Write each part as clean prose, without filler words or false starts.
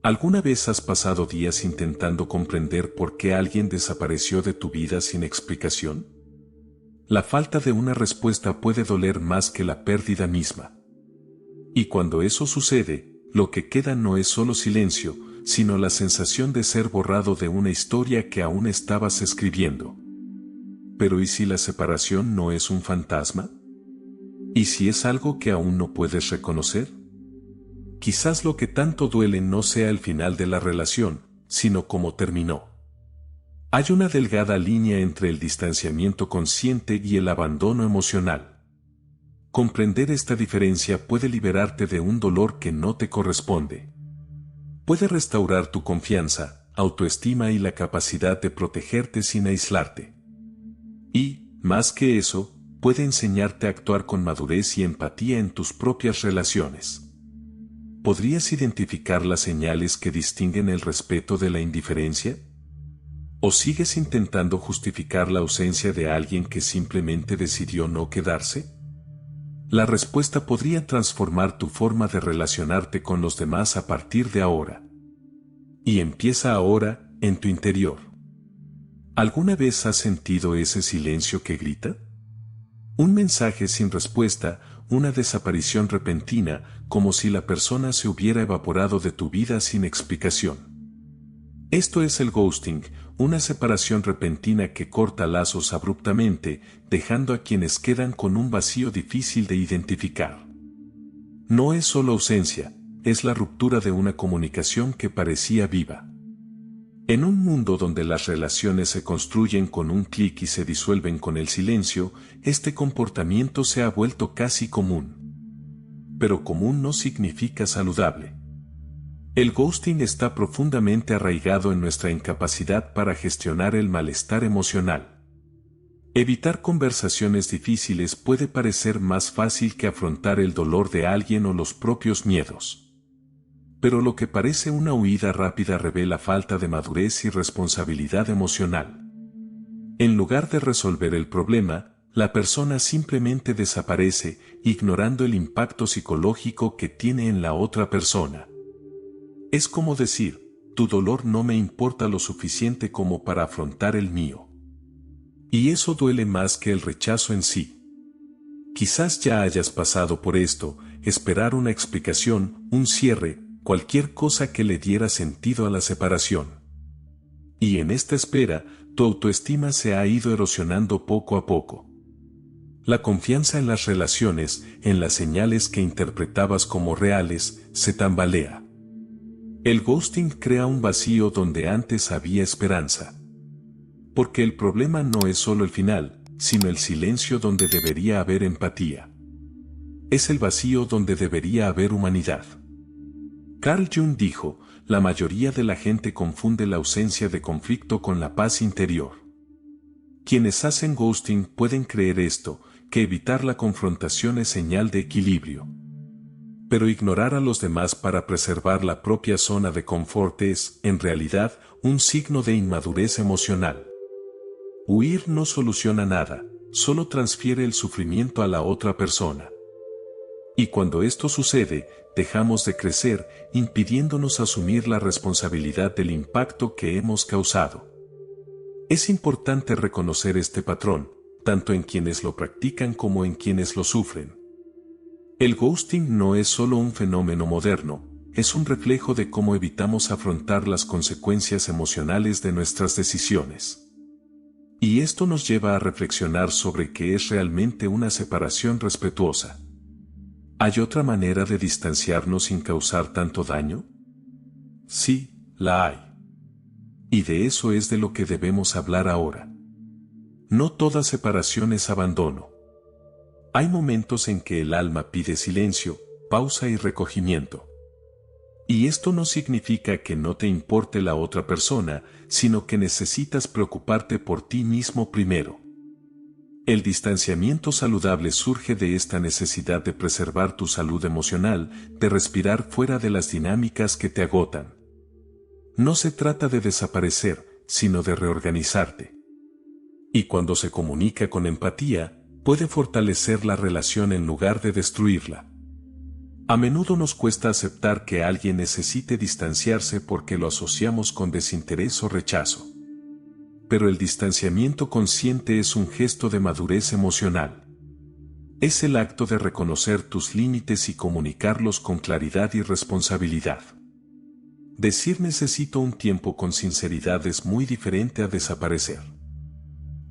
¿Alguna vez has pasado días intentando comprender por qué alguien desapareció de tu vida sin explicación? La falta de una respuesta puede doler más que la pérdida misma. Y cuando eso sucede, lo que queda no es solo silencio, sino la sensación de ser borrado de una historia que aún estabas escribiendo. Pero ¿y si la separación no es un fantasma? ¿Y si es algo que aún no puedes reconocer? Quizás lo que tanto duele no sea el final de la relación, sino cómo terminó. Hay una delgada línea entre el distanciamiento consciente y el abandono emocional. Comprender esta diferencia puede liberarte de un dolor que no te corresponde. Puede restaurar tu confianza, autoestima y la capacidad de protegerte sin aislarte. Y, más que eso, puede enseñarte a actuar con madurez y empatía en tus propias relaciones. ¿Podrías identificar las señales que distinguen el respeto de la indiferencia? ¿O sigues intentando justificar la ausencia de alguien que simplemente decidió no quedarse? La respuesta podría transformar tu forma de relacionarte con los demás a partir de ahora. Y empieza ahora, en tu interior. ¿Alguna vez has sentido ese silencio que grita? Un mensaje sin respuesta, una desaparición repentina, como si la persona se hubiera evaporado de tu vida sin explicación. Esto es el ghosting, una separación repentina que corta lazos abruptamente, dejando a quienes quedan con un vacío difícil de identificar. No es solo ausencia, es la ruptura de una comunicación que parecía viva. En un mundo donde las relaciones se construyen con un clic y se disuelven con el silencio, este comportamiento se ha vuelto casi común. Pero común no significa saludable. El ghosting está profundamente arraigado en nuestra incapacidad para gestionar el malestar emocional. Evitar conversaciones difíciles puede parecer más fácil que afrontar el dolor de alguien o los propios miedos. Pero lo que parece una huida rápida revela falta de madurez y responsabilidad emocional. En lugar de resolver el problema, la persona simplemente desaparece, ignorando el impacto psicológico que tiene en la otra persona. Es como decir, tu dolor no me importa lo suficiente como para afrontar el mío. Y eso duele más que el rechazo en sí. Quizás ya hayas pasado por esto, esperar una explicación, un cierre, cualquier cosa que le diera sentido a la separación. Y en esta espera, tu autoestima se ha ido erosionando poco a poco. La confianza en las relaciones, en las señales que interpretabas como reales, se tambalea. El ghosting crea un vacío donde antes había esperanza. Porque el problema no es solo el final, sino el silencio donde debería haber empatía. Es el vacío donde debería haber humanidad. Carl Jung dijo, la mayoría de la gente confunde la ausencia de conflicto con la paz interior. Quienes hacen ghosting pueden creer esto, que evitar la confrontación es señal de equilibrio. Pero ignorar a los demás para preservar la propia zona de confort es, en realidad, un signo de inmadurez emocional. Huir no soluciona nada, solo transfiere el sufrimiento a la otra persona. Y cuando esto sucede, dejamos de crecer, impidiéndonos asumir la responsabilidad del impacto que hemos causado. Es importante reconocer este patrón, tanto en quienes lo practican como en quienes lo sufren. El ghosting no es solo un fenómeno moderno, es un reflejo de cómo evitamos afrontar las consecuencias emocionales de nuestras decisiones. Y esto nos lleva a reflexionar sobre qué es realmente una separación respetuosa. ¿Hay otra manera de distanciarnos sin causar tanto daño? Sí, la hay. Y de eso es de lo que debemos hablar ahora. No toda separación es abandono. Hay momentos en que el alma pide silencio, pausa y recogimiento. Y esto no significa que no te importe la otra persona, sino que necesitas preocuparte por ti mismo primero. El distanciamiento saludable surge de esta necesidad de preservar tu salud emocional, de respirar fuera de las dinámicas que te agotan. No se trata de desaparecer, sino de reorganizarte. Y cuando se comunica con empatía, puede fortalecer la relación en lugar de destruirla. A menudo nos cuesta aceptar que alguien necesite distanciarse porque lo asociamos con desinterés o rechazo. Pero el distanciamiento consciente es un gesto de madurez emocional. Es el acto de reconocer tus límites y comunicarlos con claridad y responsabilidad. Decir necesito un tiempo con sinceridad es muy diferente a desaparecer.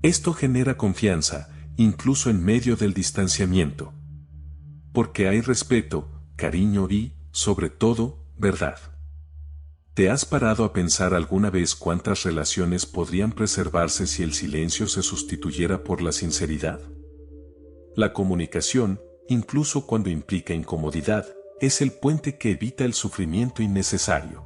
Esto genera confianza, incluso en medio del distanciamiento. Porque hay respeto, cariño y, sobre todo, verdad. ¿Te has parado a pensar alguna vez cuántas relaciones podrían preservarse si el silencio se sustituyera por la sinceridad? La comunicación, incluso cuando implica incomodidad, es el puente que evita el sufrimiento innecesario.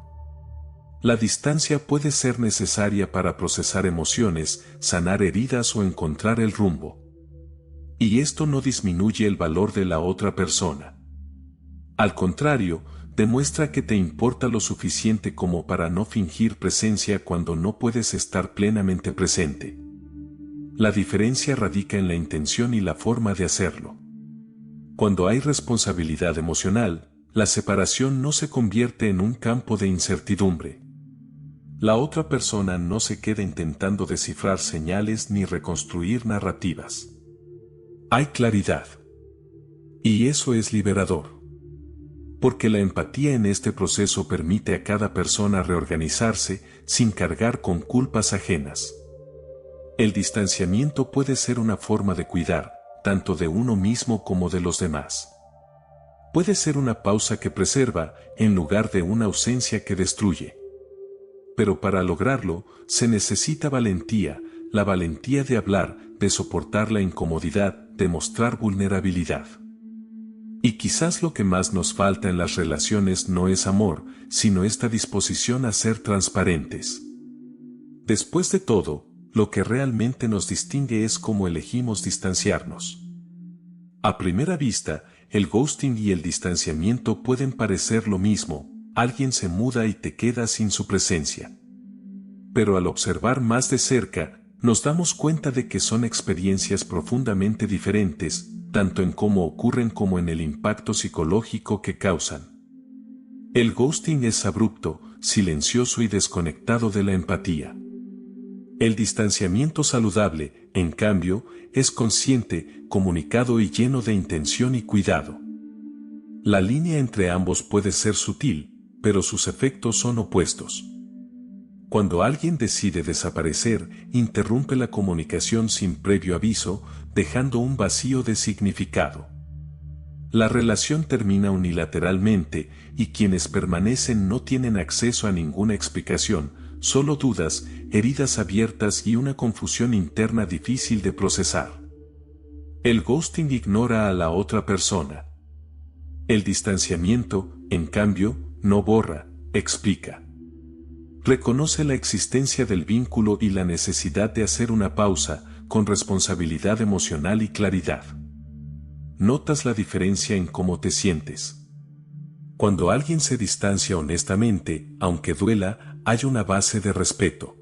La distancia puede ser necesaria para procesar emociones, sanar heridas o encontrar el rumbo. Y esto no disminuye el valor de la otra persona. Al contrario, demuestra que te importa lo suficiente como para no fingir presencia cuando no puedes estar plenamente presente. La diferencia radica en la intención y la forma de hacerlo. Cuando hay responsabilidad emocional, la separación no se convierte en un campo de incertidumbre. La otra persona no se queda intentando descifrar señales ni reconstruir narrativas. Hay claridad. Y eso es liberador. Porque la empatía en este proceso permite a cada persona reorganizarse sin cargar con culpas ajenas. El distanciamiento puede ser una forma de cuidar, tanto de uno mismo como de los demás. Puede ser una pausa que preserva, en lugar de una ausencia que destruye. Pero para lograrlo, se necesita valentía, la valentía de hablar, de soportar la incomodidad, de mostrar vulnerabilidad. Y quizás lo que más nos falta en las relaciones no es amor, sino esta disposición a ser transparentes. Después de todo, lo que realmente nos distingue es cómo elegimos distanciarnos. A primera vista, el ghosting y el distanciamiento pueden parecer lo mismo, alguien se muda y te quedas sin su presencia. Pero al observar más de cerca, nos damos cuenta de que son experiencias profundamente diferentes, tanto en cómo ocurren como en el impacto psicológico que causan. El ghosting es abrupto, silencioso y desconectado de la empatía. El distanciamiento saludable, en cambio, es consciente, comunicado y lleno de intención y cuidado. La línea entre ambos puede ser sutil, pero sus efectos son opuestos. Cuando alguien decide desaparecer, interrumpe la comunicación sin previo aviso, dejando un vacío de significado. La relación termina unilateralmente, y quienes permanecen no tienen acceso a ninguna explicación, solo dudas, heridas abiertas y una confusión interna difícil de procesar. El ghosting ignora a la otra persona. El distanciamiento, en cambio, no borra, explica. Reconoce la existencia del vínculo y la necesidad de hacer una pausa, con responsabilidad emocional y claridad. Notas la diferencia en cómo te sientes. Cuando alguien se distancia honestamente, aunque duela, hay una base de respeto.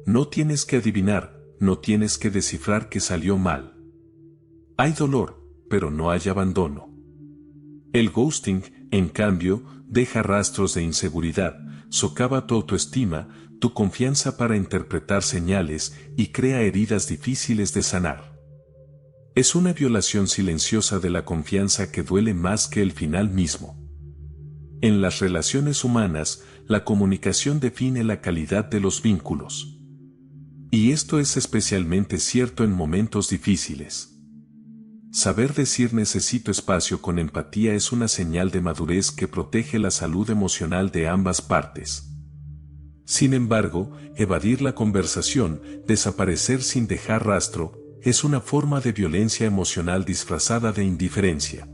No tienes que adivinar, no tienes que descifrar que salió mal. Hay dolor, pero no hay abandono. El ghosting, en cambio, deja rastros de inseguridad, socava tu autoestima, tu confianza para interpretar señales y crea heridas difíciles de sanar. Es una violación silenciosa de la confianza que duele más que el final mismo. En las relaciones humanas, la comunicación define la calidad de los vínculos. Y esto es especialmente cierto en momentos difíciles. Saber decir necesito espacio con empatía es una señal de madurez que protege la salud emocional de ambas partes. Sin embargo, evadir la conversación, desaparecer sin dejar rastro, es una forma de violencia emocional disfrazada de indiferencia.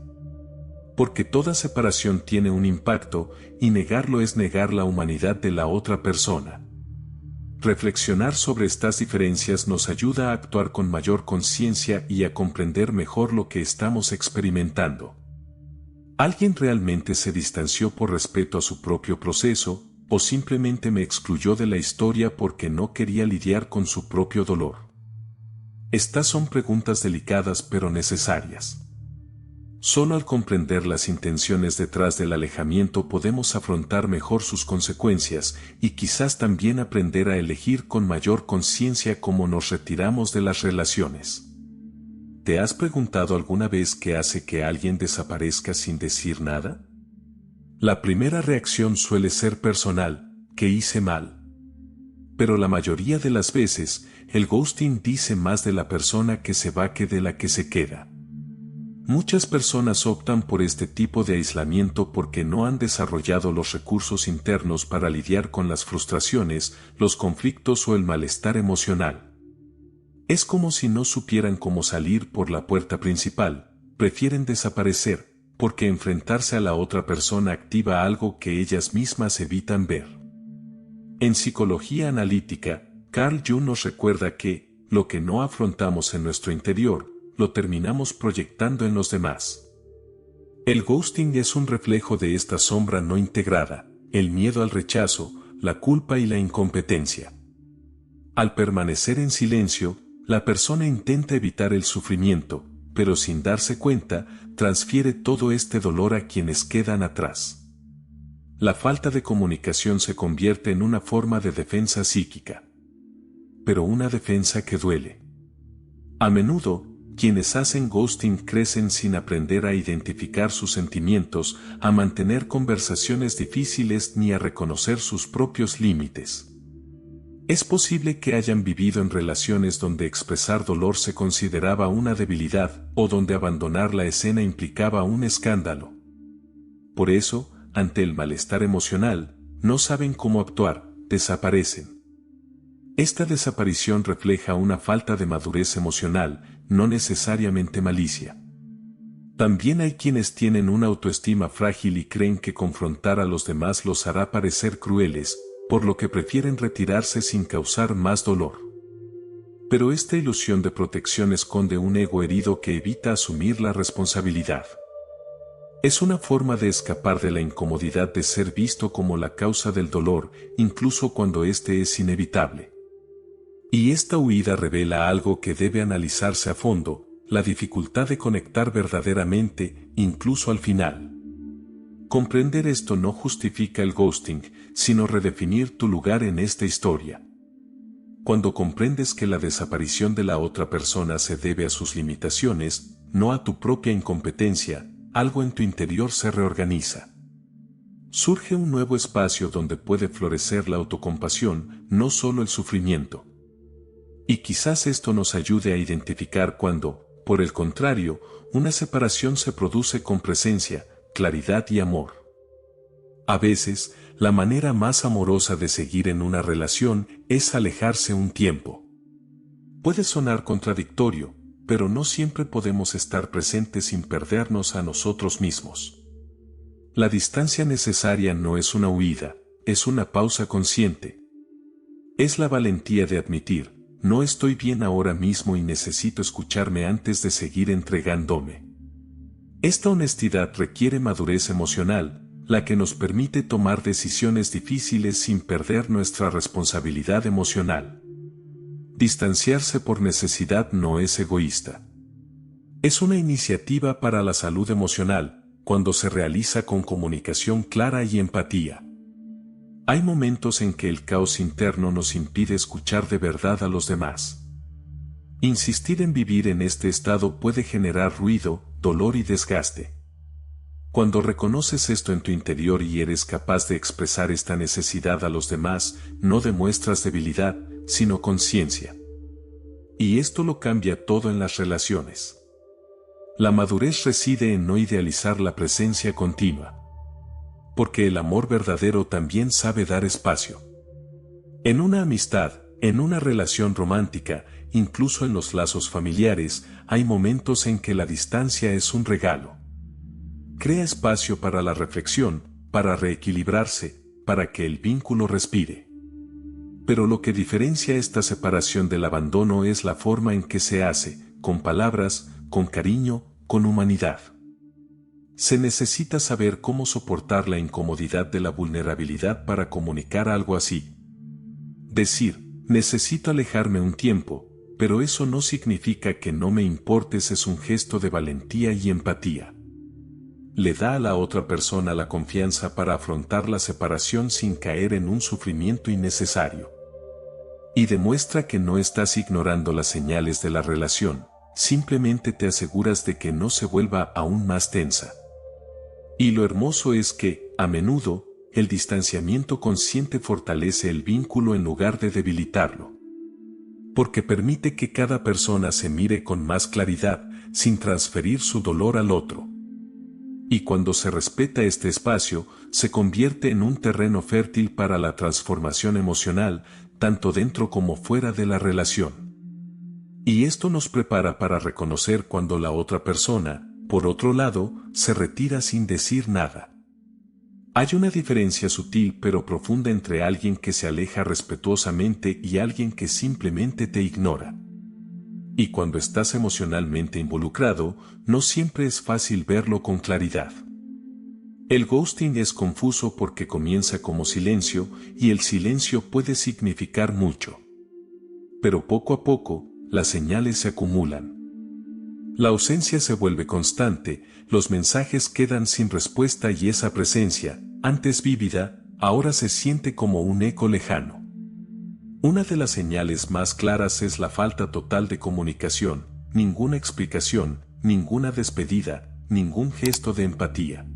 Porque toda separación tiene un impacto, y negarlo es negar la humanidad de la otra persona. Reflexionar sobre estas diferencias nos ayuda a actuar con mayor conciencia y a comprender mejor lo que estamos experimentando. ¿Alguien realmente se distanció por respeto a su propio proceso, o simplemente me excluyó de la historia porque no quería lidiar con su propio dolor? Estas son preguntas delicadas pero necesarias. Solo al comprender las intenciones detrás del alejamiento podemos afrontar mejor sus consecuencias y quizás también aprender a elegir con mayor conciencia cómo nos retiramos de las relaciones. ¿Te has preguntado alguna vez qué hace que alguien desaparezca sin decir nada? La primera reacción suele ser personal, que hice mal. Pero la mayoría de las veces, el ghosting dice más de la persona que se va que de la que se queda. Muchas personas optan por este tipo de aislamiento porque no han desarrollado los recursos internos para lidiar con las frustraciones, los conflictos o el malestar emocional. Es como si no supieran cómo salir por la puerta principal, prefieren desaparecer, porque enfrentarse a la otra persona activa algo que ellas mismas evitan ver. En psicología analítica, Carl Jung nos recuerda que, lo que no afrontamos en nuestro interior, lo terminamos proyectando en los demás. El ghosting es un reflejo de esta sombra no integrada, el miedo al rechazo, la culpa y la incompetencia. Al permanecer en silencio, la persona intenta evitar el sufrimiento, pero sin darse cuenta, transfiere todo este dolor a quienes quedan atrás. La falta de comunicación se convierte en una forma de defensa psíquica. Pero una defensa que duele. A menudo, quienes hacen ghosting crecen sin aprender a identificar sus sentimientos, a mantener conversaciones difíciles ni a reconocer sus propios límites. Es posible que hayan vivido en relaciones donde expresar dolor se consideraba una debilidad o donde abandonar la escena implicaba un escándalo. Por eso, ante el malestar emocional, no saben cómo actuar, desaparecen. Esta desaparición refleja una falta de madurez emocional, no necesariamente malicia. También hay quienes tienen una autoestima frágil y creen que confrontar a los demás los hará parecer crueles, por lo que prefieren retirarse sin causar más dolor. Pero esta ilusión de protección esconde un ego herido que evita asumir la responsabilidad. Es una forma de escapar de la incomodidad de ser visto como la causa del dolor, incluso cuando éste es inevitable. Y esta huida revela algo que debe analizarse a fondo, la dificultad de conectar verdaderamente, incluso al final. Comprender esto no justifica el ghosting, sino redefinir tu lugar en esta historia. Cuando comprendes que la desaparición de la otra persona se debe a sus limitaciones, no a tu propia incompetencia, algo en tu interior se reorganiza. Surge un nuevo espacio donde puede florecer la autocompasión, no solo el sufrimiento. Y quizás esto nos ayude a identificar cuando, por el contrario, una separación se produce con presencia, claridad y amor. A veces, la manera más amorosa de seguir en una relación es alejarse un tiempo. Puede sonar contradictorio, pero no siempre podemos estar presentes sin perdernos a nosotros mismos. La distancia necesaria no es una huida, es una pausa consciente. Es la valentía de admitir, no estoy bien ahora mismo y necesito escucharme antes de seguir entregándome. Esta honestidad requiere madurez emocional, la que nos permite tomar decisiones difíciles sin perder nuestra responsabilidad emocional. Distanciarse por necesidad no es egoísta. Es una iniciativa para la salud emocional, cuando se realiza con comunicación clara y empatía. Hay momentos en que el caos interno nos impide escuchar de verdad a los demás. Insistir en vivir en este estado puede generar ruido, dolor y desgaste. Cuando reconoces esto en tu interior y eres capaz de expresar esta necesidad a los demás, no demuestras debilidad, sino conciencia. Y esto lo cambia todo en las relaciones. La madurez reside en no idealizar la presencia continua. Porque el amor verdadero también sabe dar espacio. En una amistad, en una relación romántica, incluso en los lazos familiares, hay momentos en que la distancia es un regalo. Crea espacio para la reflexión, para reequilibrarse, para que el vínculo respire. Pero lo que diferencia esta separación del abandono es la forma en que se hace, con palabras, con cariño, con humanidad. Se necesita saber cómo soportar la incomodidad de la vulnerabilidad para comunicar algo así. Decir, necesito alejarme un tiempo, pero eso no significa que no me importes, es un gesto de valentía y empatía. le da a la otra persona la confianza para afrontar la separación sin caer en un sufrimiento innecesario. Y demuestra que no estás ignorando las señales de la relación, simplemente te aseguras de que no se vuelva aún más tensa. Y lo hermoso es que, a menudo, el distanciamiento consciente fortalece el vínculo en lugar de debilitarlo. Porque permite que cada persona se mire con más claridad, sin transferir su dolor al otro. Y cuando se respeta este espacio, se convierte en un terreno fértil para la transformación emocional, tanto dentro como fuera de la relación. Y esto nos prepara para reconocer cuando la otra persona, por otro lado, se retira sin decir nada. Hay una diferencia sutil pero profunda entre alguien que se aleja respetuosamente y alguien que simplemente te ignora. Y cuando estás emocionalmente involucrado, no siempre es fácil verlo con claridad. El ghosting es confuso porque comienza como silencio y el silencio puede significar mucho. Pero poco a poco, las señales se acumulan. La ausencia se vuelve constante, los mensajes quedan sin respuesta y esa presencia, antes vívida, ahora se siente como un eco lejano. Una de las señales más claras es la falta total de comunicación, ninguna explicación, ninguna despedida, ningún gesto de empatía.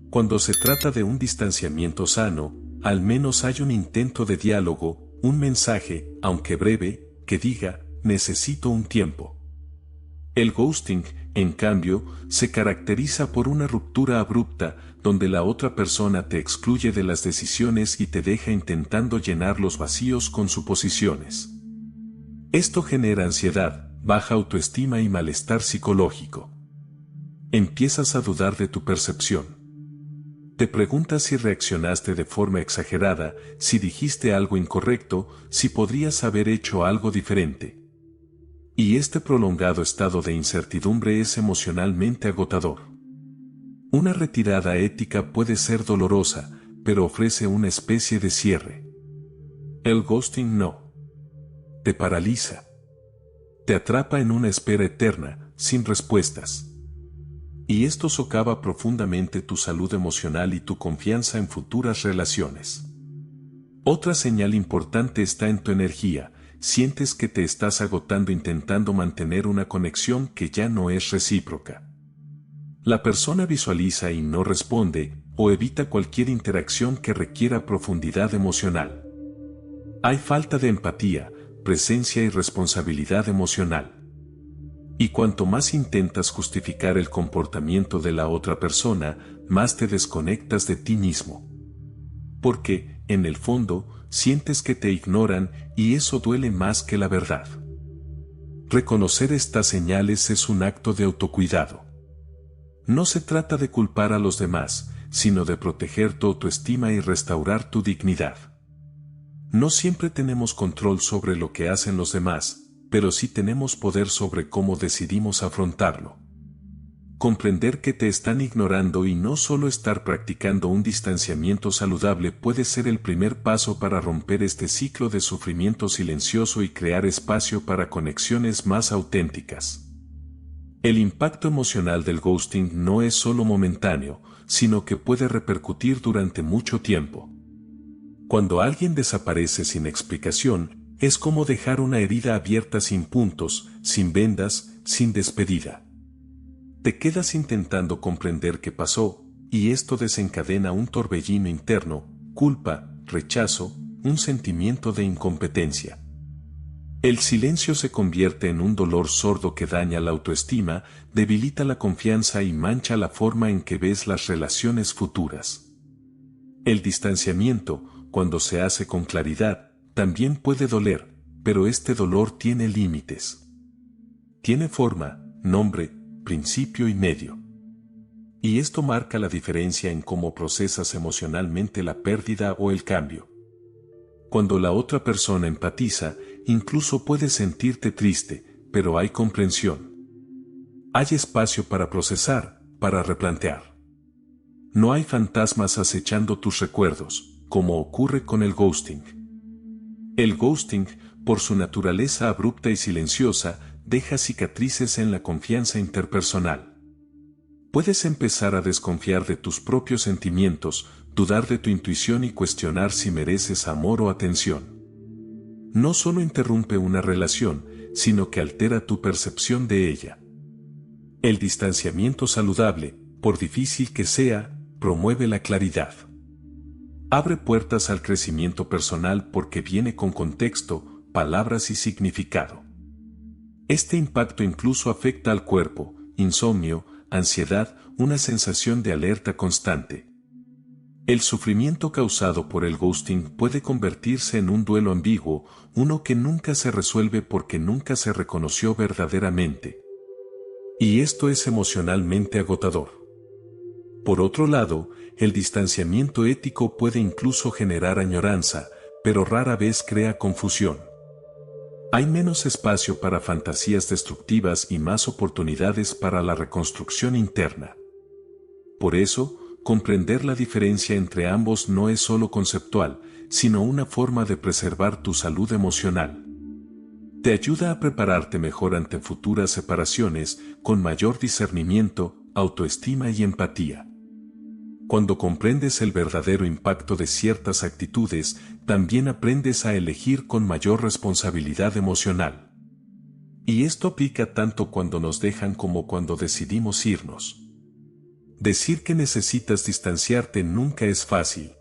Cuando se trata de un distanciamiento sano, al menos hay un intento de diálogo, un mensaje, aunque breve, que diga, necesito un tiempo. El ghosting, en cambio, se caracteriza por una ruptura abrupta, donde la otra persona te excluye de las decisiones y te deja intentando llenar los vacíos con suposiciones. Esto genera ansiedad, baja autoestima y malestar psicológico. Empiezas a dudar de tu percepción. Te preguntas si reaccionaste de forma exagerada, si dijiste algo incorrecto, si podrías haber hecho algo diferente. Y este prolongado estado de incertidumbre es emocionalmente agotador. Una retirada ética puede ser dolorosa, pero ofrece una especie de cierre. El ghosting no. Te paraliza. Te atrapa en una espera eterna, sin respuestas. Y esto socava profundamente tu salud emocional y tu confianza en futuras relaciones. Otra señal importante está en tu energía. Sientes que te estás agotando intentando mantener una conexión que ya no es recíproca. La persona visualiza y no responde, o evita cualquier interacción que requiera profundidad emocional. Hay falta de empatía, presencia y responsabilidad emocional. Y cuanto más intentas justificar el comportamiento de la otra persona, más te desconectas de ti mismo. Porque, en el fondo, sientes que te ignoran y eso duele más que la verdad. Reconocer estas señales es un acto de autocuidado. No se trata de culpar a los demás, sino de proteger tu autoestima y restaurar tu dignidad. No siempre tenemos control sobre lo que hacen los demás, pero sí tenemos poder sobre cómo decidimos afrontarlo. Comprender que te están ignorando y no solo estar practicando un distanciamiento saludable puede ser el primer paso para romper este ciclo de sufrimiento silencioso y crear espacio para conexiones más auténticas. El impacto emocional del ghosting no es solo momentáneo, sino que puede repercutir durante mucho tiempo. Cuando alguien desaparece sin explicación, es como dejar una herida abierta sin puntos, sin vendas, sin despedida. Te quedas intentando comprender qué pasó, y esto desencadena un torbellino interno, culpa, rechazo, un sentimiento de incompetencia. El silencio se convierte en un dolor sordo que daña la autoestima, debilita la confianza y mancha la forma en que ves las relaciones futuras. El distanciamiento, cuando se hace con claridad, también puede doler, pero este dolor tiene límites. Tiene forma, nombre, principio y medio. Y esto marca la diferencia en cómo procesas emocionalmente la pérdida o el cambio. Cuando la otra persona empatiza, incluso puedes sentirte triste, pero hay comprensión. Hay espacio para procesar, para replantear. No hay fantasmas acechando tus recuerdos, como ocurre con el ghosting. El ghosting, por su naturaleza abrupta y silenciosa, deja cicatrices en la confianza interpersonal. Puedes empezar a desconfiar de tus propios sentimientos, dudar de tu intuición y cuestionar si mereces amor o atención. No solo interrumpe una relación, sino que altera tu percepción de ella. El distanciamiento saludable, por difícil que sea, promueve la claridad. Abre puertas al crecimiento personal porque viene con contexto, palabras y significado. Este impacto incluso afecta al cuerpo, insomnio, ansiedad, una sensación de alerta constante. El sufrimiento causado por el ghosting puede convertirse en un duelo ambiguo, uno que nunca se resuelve porque nunca se reconoció verdaderamente. Y esto es emocionalmente agotador. Por otro lado, el distanciamiento ético puede incluso generar añoranza, pero rara vez crea confusión. Hay menos espacio para fantasías destructivas y más oportunidades para la reconstrucción interna. Por eso, comprender la diferencia entre ambos no es solo conceptual, sino una forma de preservar tu salud emocional. Te ayuda a prepararte mejor ante futuras separaciones, con mayor discernimiento, autoestima y empatía. Cuando comprendes el verdadero impacto de ciertas actitudes, también aprendes a elegir con mayor responsabilidad emocional. Y esto aplica tanto cuando nos dejan como cuando decidimos irnos. Decir que necesitas distanciarte nunca es fácil.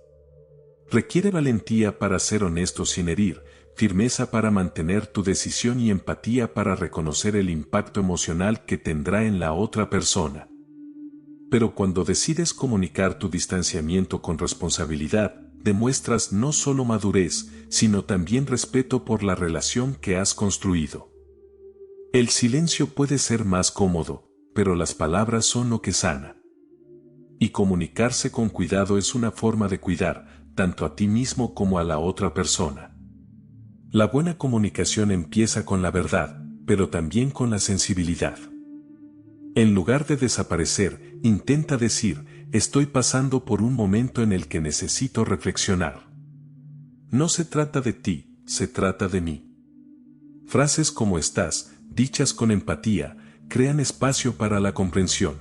Requiere valentía para ser honesto sin herir, firmeza para mantener tu decisión y empatía para reconocer el impacto emocional que tendrá en la otra persona. Pero cuando decides comunicar tu distanciamiento con responsabilidad, demuestras no solo madurez, sino también respeto por la relación que has construido. El silencio puede ser más cómodo, pero las palabras son lo que sana. Y comunicarse con cuidado es una forma de cuidar, tanto a ti mismo como a la otra persona. La buena comunicación empieza con la verdad, pero también con la sensibilidad. En lugar de desaparecer, intenta decir, estoy pasando por un momento en el que necesito reflexionar. No se trata de ti, se trata de mí. Frases como estás, dichas con empatía, crean espacio para la comprensión.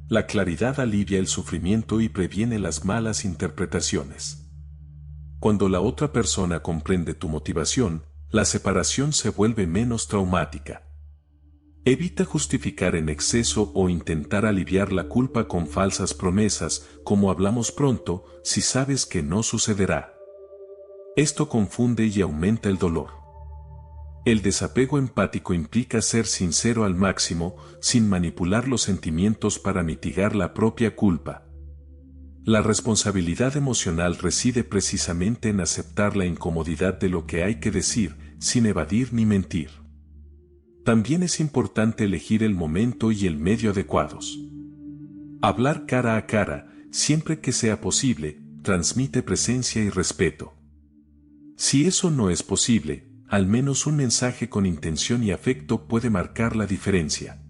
La claridad alivia el sufrimiento y previene las malas interpretaciones. Cuando la otra persona comprende tu motivación, la separación se vuelve menos traumática. Evita justificar en exceso o intentar aliviar la culpa con falsas promesas, como hablamos pronto, si sabes que no sucederá. Esto confunde y aumenta el dolor. El desapego empático implica ser sincero al máximo, sin manipular los sentimientos para mitigar la propia culpa. La responsabilidad emocional reside precisamente en aceptar la incomodidad de lo que hay que decir, sin evadir ni mentir. También es importante elegir el momento y el medio adecuados. Hablar cara a cara, siempre que sea posible, transmite presencia y respeto. Si eso no es posible, al menos un mensaje con intención y afecto puede marcar la diferencia.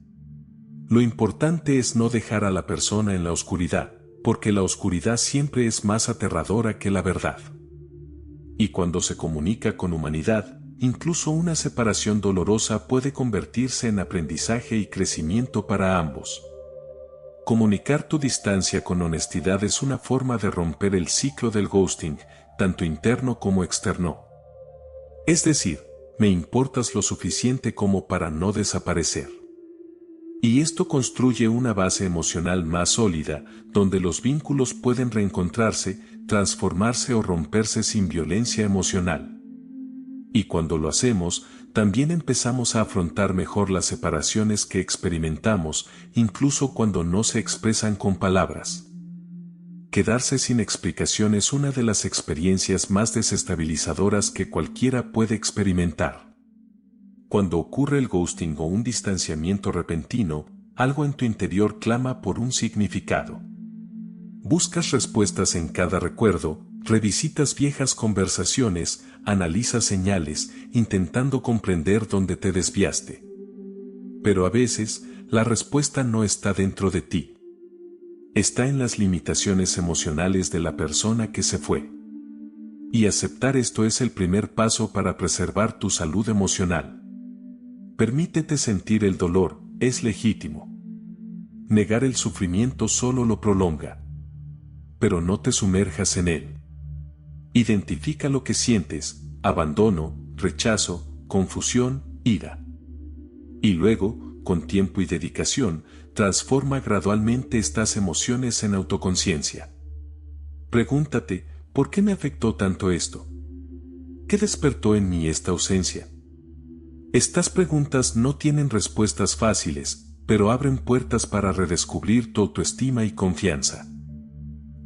Lo importante es no dejar a la persona en la oscuridad, porque la oscuridad siempre es más aterradora que la verdad. Y cuando se comunica con humanidad, incluso una separación dolorosa puede convertirse en aprendizaje y crecimiento para ambos. Comunicar tu distancia con honestidad es una forma de romper el ciclo del ghosting, tanto interno como externo. Es decir, me importas lo suficiente como para no desaparecer. Y esto construye una base emocional más sólida, donde los vínculos pueden reencontrarse, transformarse o romperse sin violencia emocional. Y cuando lo hacemos, también empezamos a afrontar mejor las separaciones que experimentamos, incluso cuando no se expresan con palabras. Quedarse sin explicación es una de las experiencias más desestabilizadoras que cualquiera puede experimentar. Cuando ocurre el ghosting o un distanciamiento repentino, algo en tu interior clama por un significado. Buscas respuestas en cada recuerdo, revisitas viejas conversaciones, analizas señales, intentando comprender dónde te desviaste. Pero a veces, la respuesta no está dentro de ti. Está en las limitaciones emocionales de la persona que se fue. Y aceptar esto es el primer paso para preservar tu salud emocional. Permítete sentir el dolor, es legítimo. Negar el sufrimiento solo lo prolonga. Pero no te sumerjas en él. Identifica lo que sientes: abandono, rechazo, confusión, ira. Y luego, con tiempo y dedicación, transforma gradualmente estas emociones en autoconciencia. Pregúntate, ¿por qué me afectó tanto esto? ¿Qué despertó en mí esta ausencia? Estas preguntas no tienen respuestas fáciles, pero abren puertas para redescubrir tu autoestima y confianza.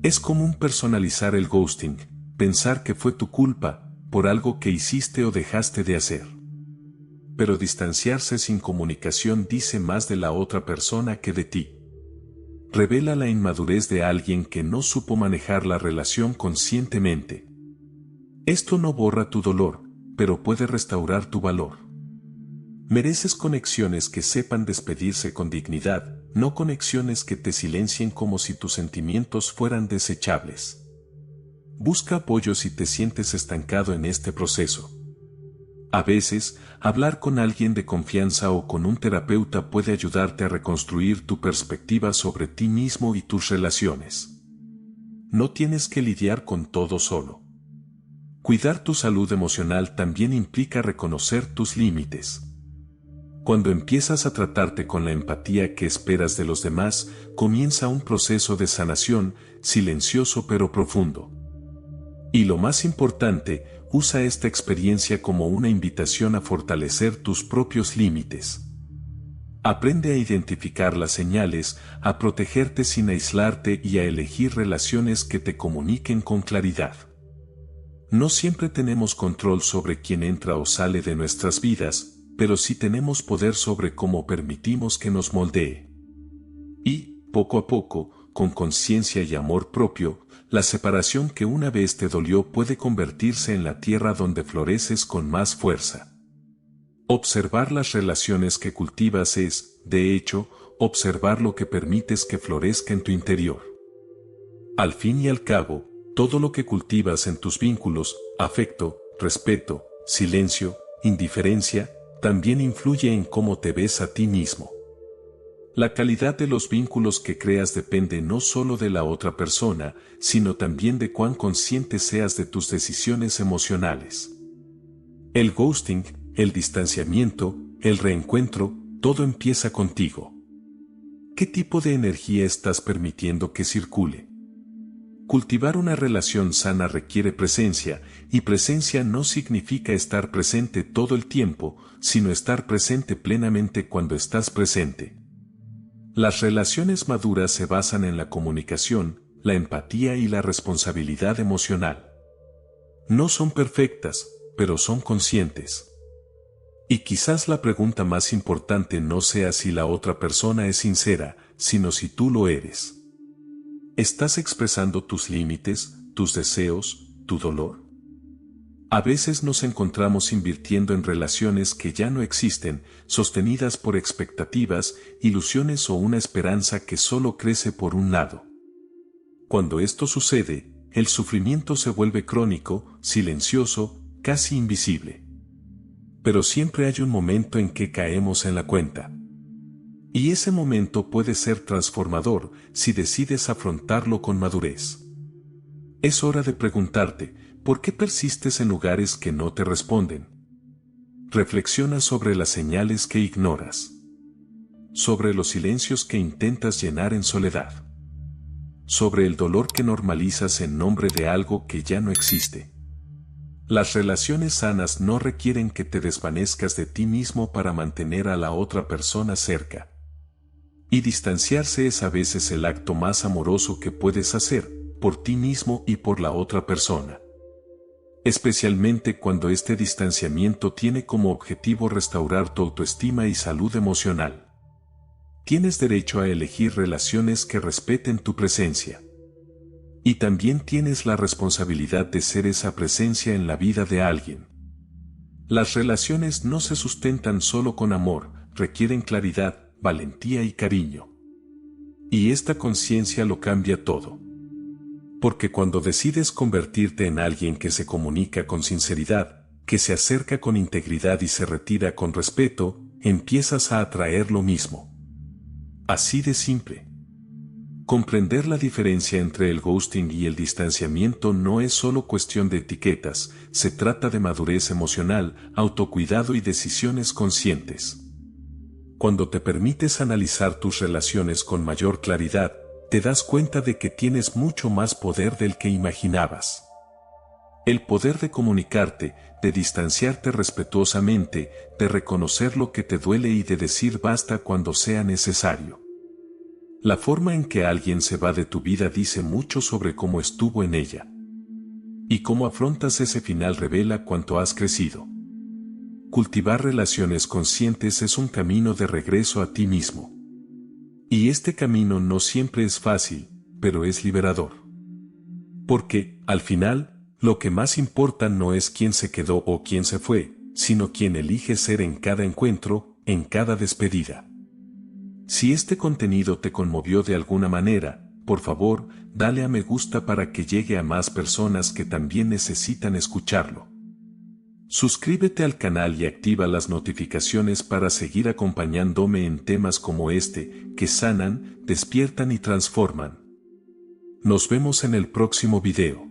Es común personalizar el ghosting, pensar que fue tu culpa, por algo que hiciste o dejaste de hacer. Pero distanciarse sin comunicación dice más de la otra persona que de ti. Revela la inmadurez de alguien que no supo manejar la relación conscientemente. Esto no borra tu dolor, pero puede restaurar tu valor. Mereces conexiones que sepan despedirse con dignidad, no conexiones que te silencien como si tus sentimientos fueran desechables. Busca apoyo si te sientes estancado en este proceso. A veces, hablar con alguien de confianza o con un terapeuta puede ayudarte a reconstruir tu perspectiva sobre ti mismo y tus relaciones. No tienes que lidiar con todo solo. Cuidar tu salud emocional también implica reconocer tus límites. Cuando empiezas a tratarte con la empatía que esperas de los demás, comienza un proceso de sanación, silencioso pero profundo. Y lo más importante, usa esta experiencia como una invitación a fortalecer tus propios límites. Aprende a identificar las señales, a protegerte sin aislarte y a elegir relaciones que te comuniquen con claridad. No siempre tenemos control sobre quién entra o sale de nuestras vidas, pero sí tenemos poder sobre cómo permitimos que nos moldee. Y, poco a poco, con conciencia y amor propio, la separación que una vez te dolió puede convertirse en la tierra donde floreces con más fuerza. Observar las relaciones que cultivas es, de hecho, observar lo que permites que florezca en tu interior. Al fin y al cabo, todo lo que cultivas en tus vínculos, afecto, respeto, silencio, indiferencia, también influye en cómo te ves a ti mismo. La calidad de los vínculos que creas depende no solo de la otra persona, sino también de cuán consciente seas de tus decisiones emocionales. El ghosting, el distanciamiento, el reencuentro, todo empieza contigo. ¿Qué tipo de energía estás permitiendo que circule? Cultivar una relación sana requiere presencia, y presencia no significa estar presente todo el tiempo, sino estar presente plenamente cuando estás presente. Las relaciones maduras se basan en la comunicación, la empatía y la responsabilidad emocional. No son perfectas, pero son conscientes. Y quizás la pregunta más importante no sea si la otra persona es sincera, sino si tú lo eres. ¿Estás expresando tus límites, tus deseos, tu dolor? A veces nos encontramos invirtiendo en relaciones que ya no existen, sostenidas por expectativas, ilusiones o una esperanza que solo crece por un lado. Cuando esto sucede, el sufrimiento se vuelve crónico, silencioso, casi invisible. Pero siempre hay un momento en que caemos en la cuenta. Y ese momento puede ser transformador si decides afrontarlo con madurez. Es hora de preguntarte, ¿por qué persistes en lugares que no te responden? Reflexiona sobre las señales que ignoras. Sobre los silencios que intentas llenar en soledad. Sobre el dolor que normalizas en nombre de algo que ya no existe. Las relaciones sanas no requieren que te desvanezcas de ti mismo para mantener a la otra persona cerca. Y distanciarse es a veces el acto más amoroso que puedes hacer, por ti mismo y por la otra persona. Especialmente cuando este distanciamiento tiene como objetivo restaurar tu autoestima y salud emocional. Tienes derecho a elegir relaciones que respeten tu presencia. Y también tienes la responsabilidad de ser esa presencia en la vida de alguien. Las relaciones no se sustentan solo con amor, requieren claridad, valentía y cariño. Y esta conciencia lo cambia todo. Porque cuando decides convertirte en alguien que se comunica con sinceridad, que se acerca con integridad y se retira con respeto, empiezas a atraer lo mismo. Así de simple. Comprender la diferencia entre el ghosting y el distanciamiento no es solo cuestión de etiquetas, se trata de madurez emocional, autocuidado y decisiones conscientes. Cuando te permites analizar tus relaciones con mayor claridad, te das cuenta de que tienes mucho más poder del que imaginabas. El poder de comunicarte, de distanciarte respetuosamente, de reconocer lo que te duele y de decir basta cuando sea necesario. La forma en que alguien se va de tu vida dice mucho sobre cómo estuvo en ella. Y cómo afrontas ese final revela cuánto has crecido. Cultivar relaciones conscientes es un camino de regreso a ti mismo. Y este camino no siempre es fácil, pero es liberador. Porque, al final, lo que más importa no es quién se quedó o quién se fue, sino quién elige ser en cada encuentro, en cada despedida. Si este contenido te conmovió de alguna manera, por favor, dale a me gusta para que llegue a más personas que también necesitan escucharlo. Suscríbete al canal y activa las notificaciones para seguir acompañándome en temas como este, que sanan, despiertan y transforman. Nos vemos en el próximo video.